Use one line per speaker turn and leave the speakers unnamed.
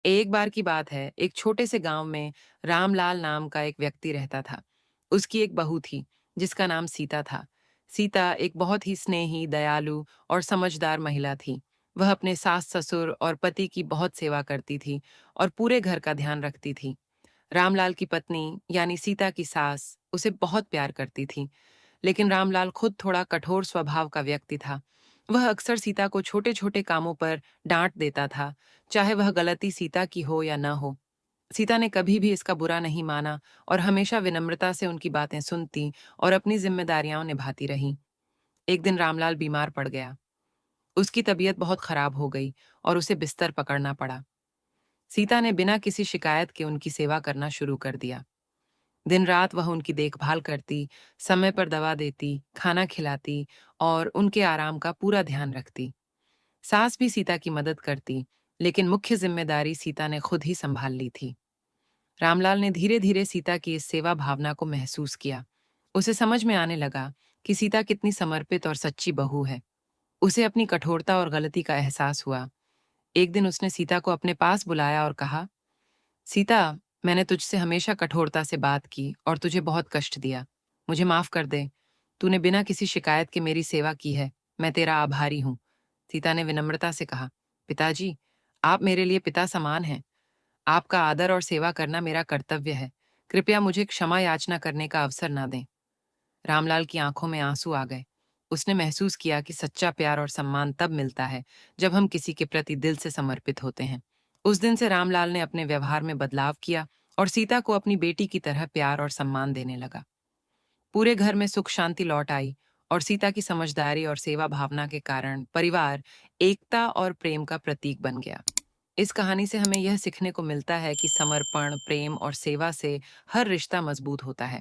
एक बार की बात है, एक छोटे से गांव में रामलाल नाम का एक व्यक्ति रहता था। उसकी एक बहू थी, जिसका नाम सीता था। सीता एक बहुत ही स्नेही, दयालु और समझदार महिला थी। वह अपने सास-ससुर और पति की बहुत सेवा करती थी और पूरे घर का ध्यान रखती थी। रामलाल की पत्नी, यानी सीता की सास, उसे बहुत प्यार करती थी, लेकिन रामलाल खुद थोड़ा कठोर स्वभाव का व्यक्ति था। वह अक्सर सीता को छोटे-छोटे कामों पर डांट देता था, चाहे वह गलती सीता की हो या न हो। सीता ने कभी भी इसका बुरा नहीं माना और हमेशा विनम्रता से उनकी बातें सुनती और अपनी जिम्मेदारियां निभाती रही। एक दिन रामलाल बीमार पड़ गया। उसकी तबीयत बहुत खराब हो गई और उसे बिस्तर पकड़ना पड़ा। सीता ने बिना किसी शिकायत के उनकी सेवा करना शुरू कर दिया। दिन रात वह उनकी देखभाल करती, समय पर दवा देती, खाना खिलाती और उनके आराम का पूरा ध्यान रखती। सास भी सीता की मदद करती, लेकिन मुख्य जिम्मेदारी सीता ने खुद ही संभाल ली थी। रामलाल ने धीरे-धीरे सीता की इस सेवा भावना को महसूस किया। उसे समझ में आने लगा कि सीता कितनी समर्पित और सच्ची बहू है। उसे अपनी कठोरता और गलती का एहसास हुआ। एक दिन उसने सीता को अपने पास बुलाया और कहा, सीता, मैंने तुझसे हमेशा कठोरता से बात की और तुझे बहुत कष्ट दिया। मुझे माफ कर दे। तूने बिना किसी शिकायत के मेरी सेवा की है। मैं तेरा आभारी हूँ। सीता ने विनम्रता से कहा, पिताजी, आप मेरे लिए पिता समान हैं। आपका आदर और सेवा करना मेरा कर्तव्य है। कृपया मुझे क्षमा याचना करने का अवसर ना दें। रामलाल की आंखों में आंसू आ गए। उसने महसूस किया कि सच्चा प्यार और सम्मान तब मिलता है जब हम किसी के प्रति दिल से समर्पित होते हैं। उस दिन से रामलाल ने अपने व्यवहार में बदलाव किया और सीता को अपनी बेटी की तरह प्यार और सम्मान देने लगा। पूरे घर में सुख शांति लौट आई और सीता की समझदारी और सेवा भावना के कारण परिवार एकता और प्रेम का प्रतीक बन गया। इस कहानी से हमें यह सीखने को मिलता है कि समर्पण, प्रेम और सेवा से हर रिश्ता मजबूत होता है।